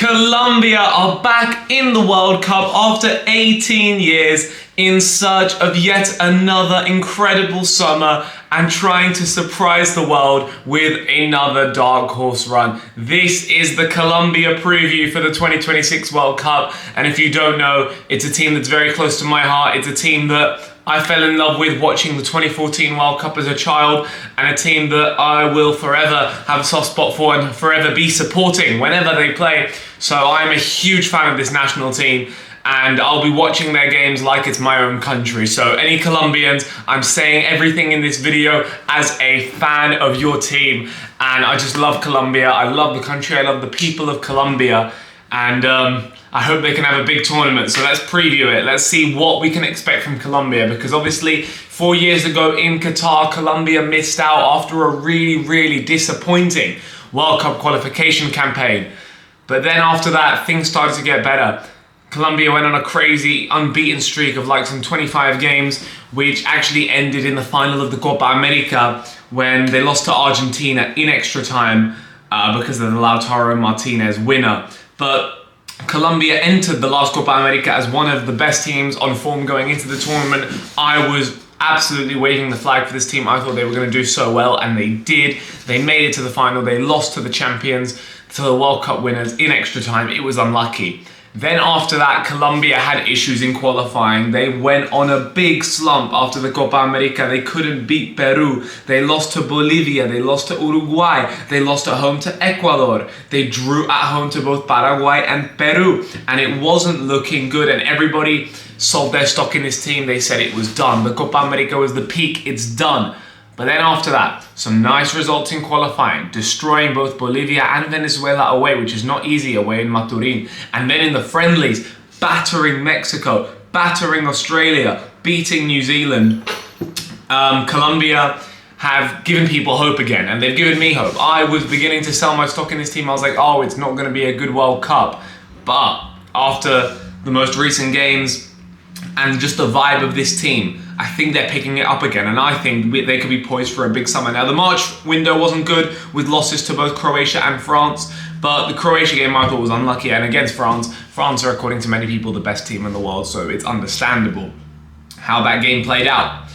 Colombia are back in the World Cup after 18 years in search of yet another incredible summer and trying to surprise the world with another dark horse run. This is the Colombia preview for the 2026 World Cup, and if you don't know, it's a team that's very close to my heart. It's a team that I fell in love with watching the 2014 World Cup as a child, and a team that I will forever have a soft spot for and forever be supporting whenever they play. So I'm a huge fan of this national team, and I'll be watching their games like it's my own country. So any Colombians, I'm saying everything in this video as a fan of your team, and I just love Colombia. I love the country, I love the people of Colombia, and I hope they can have a big tournament. So let's preview it. Let's see what we can expect from Colombia, because obviously 4 years ago in Qatar, Colombia missed out after a really disappointing World Cup qualification campaign. But then after that, things started to get better. Colombia went on a crazy unbeaten streak of like some 25 games, which actually ended in the final of the Copa America when they lost to Argentina in extra time because of the Lautaro Martinez winner. But Colombia entered the last Copa America as one of the best teams on form going into the tournament. I was absolutely waving the flag for this team. I thought they were going to do so well, and they did. They made it to the final. They lost to the champions, to the World Cup winners in extra time. It was unlucky. Then after that, Colombia had issues in qualifying. They went on a big slump after the Copa America. They couldn't beat Peru. They lost to Bolivia. They lost to Uruguay. They lost at home to Ecuador. They drew at home to both Paraguay and Peru. And it wasn't looking good. And everybody sold their stock in this team. They said it was done. The Copa America was the peak. It's done. But then after that, some nice results in qualifying, destroying both Bolivia and Venezuela away, which is not easy away in Maturin. And then in the friendlies, battering Mexico, battering Australia, beating New Zealand. Colombia have given people hope again, and they've given me hope. I was beginning to sell my stock in this team. I was like, oh, it's not going to be a good World Cup. But after the most recent games and just the vibe of this team, I think they're picking it up again, and I think they could be poised for a big summer. Now, the March window wasn't good with losses to both Croatia and France, but the Croatia game I thought was unlucky, and against France, France are, according to many people, the best team in the world, so it's understandable how that game played out.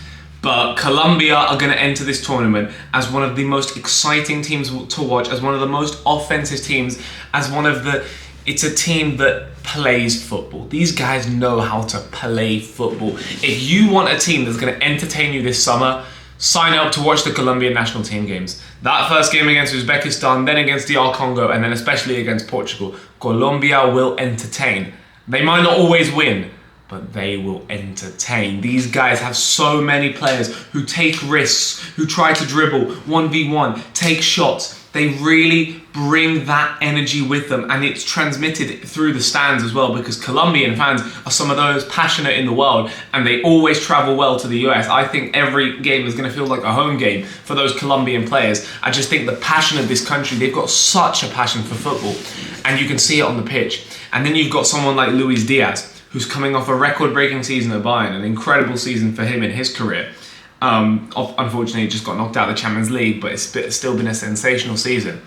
But Colombia are going to enter this tournament as one of the most exciting teams to watch, as one of the most offensive teams, as one of the... It's a team that plays football. These guys know how to play football. If you want a team that's going to entertain you this summer, sign up to watch the Colombian national team games. That first game against Uzbekistan, then against DR Congo, and then especially against Portugal. Colombia will entertain. They might not always win, but they will entertain. These guys have so many players who take risks, who try to dribble 1v1, take shots. They really bring that energy with them, and it's transmitted through the stands as well, because Colombian fans are some of those passionate in the world, and they always travel well to the US. I think every game is going to feel like a home game for those Colombian players. I just think the passion of this country, they've got such a passion for football, and you can see it on the pitch. And then you've got someone like Luis Diaz, who's coming off a record-breaking season at Bayern, an incredible season for him in his career. Unfortunately, he just got knocked out of the Champions League, but it's still been a sensational season.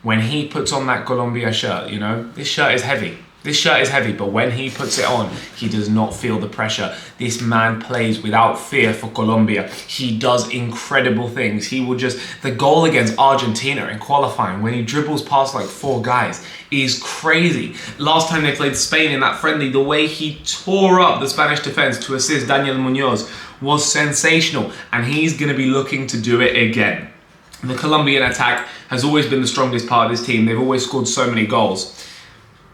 When he puts on that Colombia shirt, you know, this shirt is heavy. This shirt is heavy, but when he puts it on, he does not feel the pressure. This man plays without fear for Colombia. He does incredible things. He will just... The goal against Argentina in qualifying, when he dribbles past like 4 guys, is crazy. Last time they played Spain in that friendly, the way he tore up the Spanish defense to assist Daniel Munoz was sensational, and he's going to be looking to do it again. The Colombian attack has always been the strongest part of this team. They've always scored so many goals.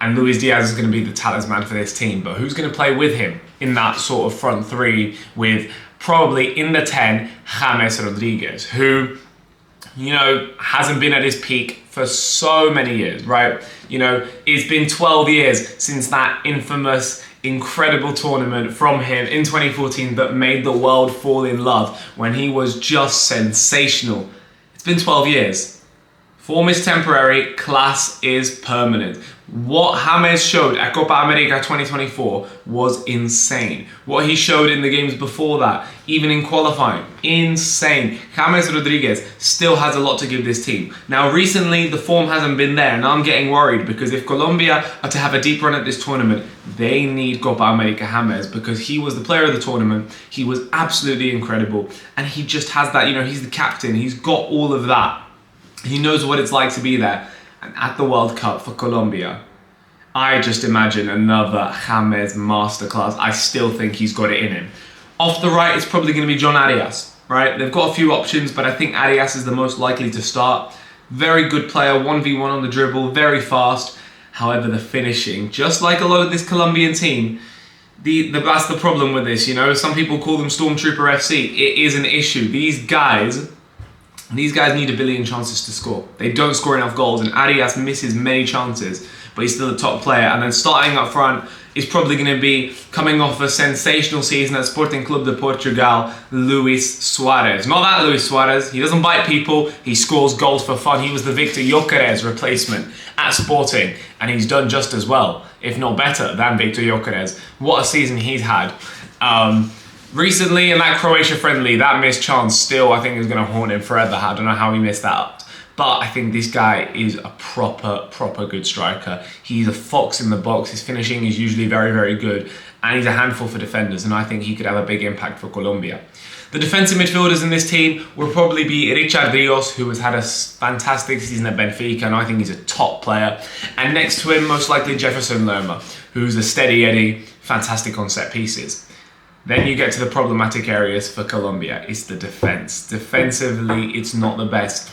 And Luis Diaz is going to be the talisman for this team. But who's going to play with him in that sort of front three, with probably in the 10, James Rodriguez, who, you know, hasn't been at his peak for so many years, right? You know, it's been 12 years since that infamous, incredible tournament from him in 2014 that made the world fall in love, when he was just sensational. It's been 12 years. Form is temporary, class is permanent. What James showed at Copa America 2024 was insane. What he showed in the games before that, even in qualifying, insane. James Rodriguez still has a lot to give this team. Now recently the form hasn't been there, and I'm getting worried because if Colombia are to have a deep run at this tournament, they need Copa America James, because he was the player of the tournament. He was absolutely incredible, and he just has that, he's the captain, he's got all of that. He knows what it's like to be there. And at the World Cup for Colombia, I just imagine another James masterclass. I still think he's got it in him. Off the right, it's probably going to be John Arias, right? They've got a few options, but I think Arias is the most likely to start. Very good player, 1v1 on the dribble, very fast. However, the finishing, just like a lot of this Colombian team, that's the problem with this, Some people call them Stormtrooper FC. It is an issue. These guys need a billion chances to score. They don't score enough goals, and Arias misses many chances, but he's still a top player. And then starting up front is probably going to be, coming off a sensational season at Sporting Club de Portugal, Luis Suarez. Not that Luis Suarez. He doesn't bite people. He scores goals for fun. He was the Victor Gyökeres replacement at Sporting, and he's done just as well, if not better, than Victor Gyökeres. What a season he's had. Recently in that Croatia friendly, that missed chance still, I think, is going to haunt him forever. I don't know how he missed that up. But I think this guy is a proper good striker. He's a fox in the box. His finishing is usually very, very good. And he's a handful for defenders. And I think he could have a big impact for Colombia. The defensive midfielders in this team will probably be Richard Rios, who has had a fantastic season at Benfica, and I think he's a top player. And next to him, most likely Jefferson Lerma, who's a steady Eddie, fantastic on set pieces. Then you get to the problematic areas for Colombia. It's the defense. Defensively, it's not the best.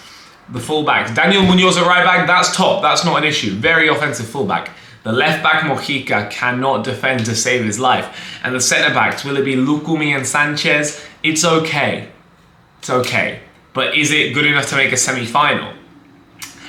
The fullbacks, Daniel Munoz at right back, that's top. That's not an issue. Very offensive fullback. The left back, Mojica, cannot defend to save his life. And the centre backs, will it be Lucumi and Sanchez? It's okay. It's okay. But is it good enough to make a semi-final?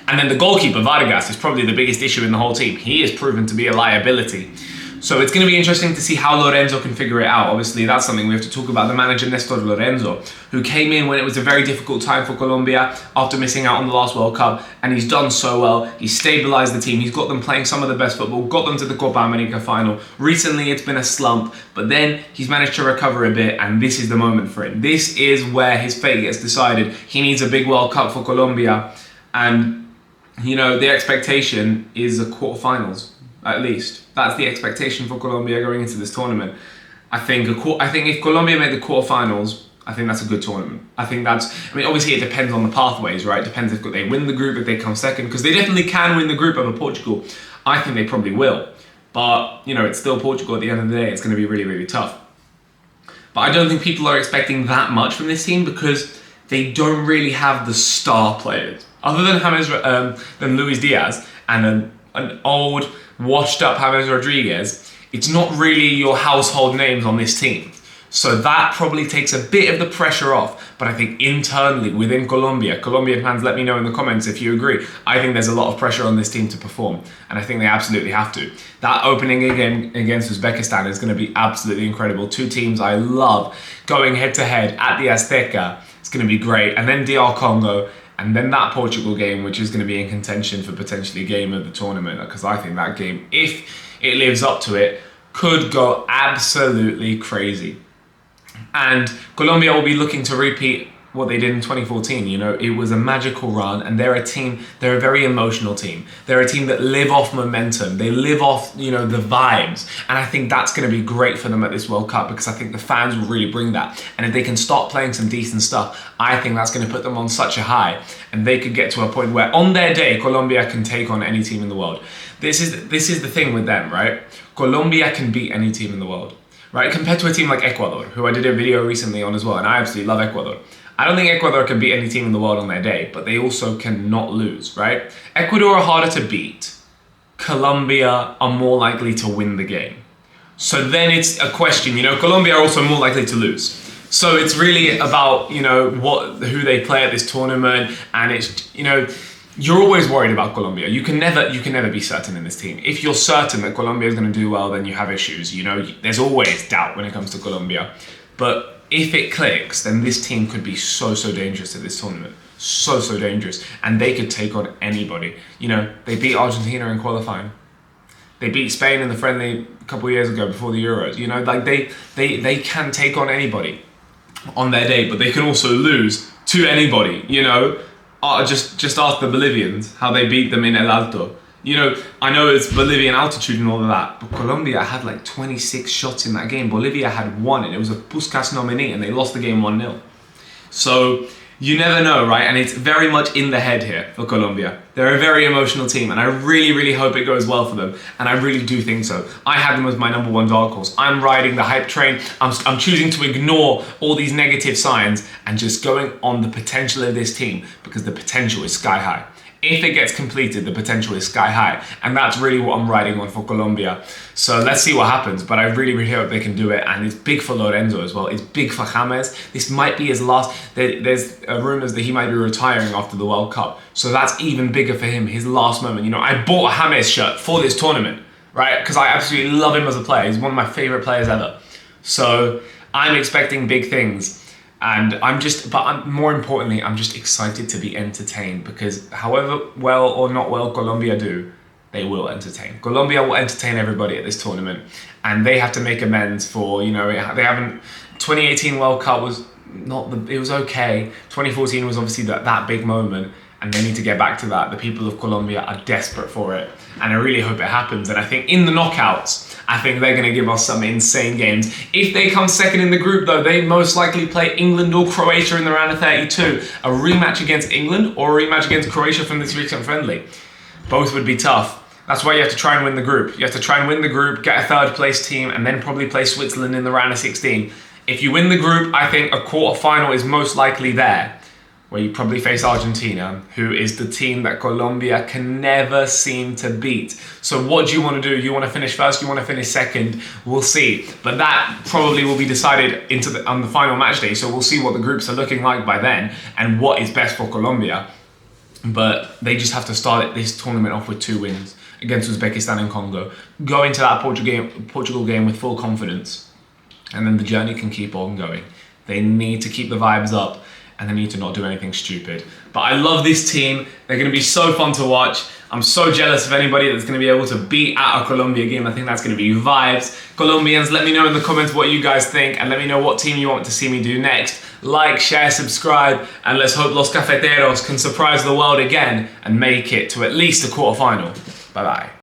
And then the goalkeeper, Vargas, is probably the biggest issue in the whole team. He is proven to be a liability. So it's going to be interesting to see how Lorenzo can figure it out. Obviously, that's something we have to talk about. The manager, Nestor Lorenzo, who came in when it was a very difficult time for Colombia after missing out on the last World Cup, and he's done so well. He's stabilised the team. He's got them playing some of the best football, got them to the Copa America final. Recently, it's been a slump, but then he's managed to recover a bit, and this is the moment for him. This is where his fate gets decided. He needs a big World Cup for Colombia, and, the expectation is the quarterfinals. At least that's the expectation for Colombia going into this tournament. I think if Colombia made the quarterfinals, I think that's a good tournament. Obviously it depends on the pathways, right? It depends if they win the group, if they come second, because they definitely can win the group over Portugal. I think they probably will, but it's still Portugal at the end of the day. It's going to be really, really tough. But I don't think people are expecting that much from this team because they don't really have the star players other than Luis Diaz and an old, washed up James Rodriguez. It's not really your household names on this team. So that probably takes a bit of the pressure off. But I think internally within Colombian fans, let me know in the comments if you agree. I think there's a lot of pressure on this team to perform. And I think they absolutely have to. That opening again against Uzbekistan is going to be absolutely incredible. Two teams I love going head to head at the Azteca. It's going to be great. And then DR Congo. And then that Portugal game, which is going to be in contention for potentially game of the tournament, because I think that game, if it lives up to it, could go absolutely crazy. And Colombia will be looking to repeat what they did in 2014. It was a magical run, and they're a very emotional team. They're a team that live off momentum. They live off, the vibes. And I think that's going to be great for them at this World Cup, because I think the fans will really bring that. And if they can start playing some decent stuff, I think that's going to put them on such a high, and they could get to a point where on their day, Colombia can take on any team in the world. This is the thing with them, right? Colombia can beat any team in the world, right? Compared to a team like Ecuador, who I did a video recently on as well, and I absolutely love Ecuador. I don't think Ecuador can beat any team in the world on their day, but they also cannot lose, right? Ecuador are harder to beat. Colombia are more likely to win the game. So then it's a question, Colombia are also more likely to lose. So it's really about, who they play at this tournament, and it's, you're always worried about Colombia. You can never be certain in this team. If you're certain that Colombia is going to do well, then you have issues. There's always doubt when it comes to Colombia. But if it clicks, then this team could be so dangerous at this tournament. So dangerous. And they could take on anybody. They beat Argentina in qualifying. They beat Spain in the friendly a couple of years ago before the Euros. You know, like they can take on anybody on their day, but they can also lose to anybody. You know, just ask the Bolivians how they beat them in El Alto. You know, I know it's Bolivian altitude and all of that, but Colombia had like 26 shots in that game. Bolivia had 1, and it was a Puskás nominee, and they lost the game 1-0. So you never know, right? And it's very much in the head here for Colombia. They're a very emotional team, and I really, really hope it goes well for them. And I really do think so. I had them as my #1 dark horse. I'm riding the hype train. I'm choosing to ignore all these negative signs and just going on the potential of this team, because the potential is sky high. If it gets completed, the potential is sky high. And that's really what I'm riding on for Colombia. So let's see what happens. But I really, really hope they can do it. And it's big for Lorenzo as well. It's big for James. This might be his last. There's rumours that he might be retiring after the World Cup. So that's even bigger for him, his last moment. You know, I bought a James shirt for this tournament, right? Because I absolutely love him as a player. He's one of my favourite players ever. So I'm expecting big things. And more importantly, I'm just excited to be entertained, because however well or not well Colombia do, they will entertain. Colombia will entertain everybody at this tournament, and they have to make amends for, you know, they haven't. 2018 World Cup was it was okay. 2014 was obviously that big moment, and they need to get back to that. The people of Colombia are desperate for it, and I really hope it happens. And I think in the knockouts, I think they're going to give us some insane games. If they come second in the group, though, they most likely play England or Croatia in the round of 32. A rematch against England or a rematch against Croatia from this recent friendly. Both would be tough. That's why you have to try and win the group. You have to try and win the group, get a third place team, and then probably play Switzerland in the round of 16. If you win the group, I think a quarter-final is most likely there, where you probably face Argentina, who is the team that Colombia can never seem to beat. So what do you want to do? You want to finish first? You want to finish second? We'll see. But that probably will be decided on the final match day. So we'll see what the groups are looking like by then and what is best for Colombia. But they just have to start this tournament off with 2 wins against Uzbekistan and Congo. Go into that Portugal game with full confidence, and then the journey can keep on going. They need to keep the vibes up, and they need to not do anything stupid. But I love this team. They're going to be so fun to watch. I'm so jealous of anybody that's going to be able to beat at a Colombia game. I think that's going to be vibes. Colombians, let me know in the comments what you guys think, and let me know what team you want to see me do next. Like, share, subscribe, and let's hope Los Cafeteros can surprise the world again and make it to at least a quarterfinal. Bye-bye.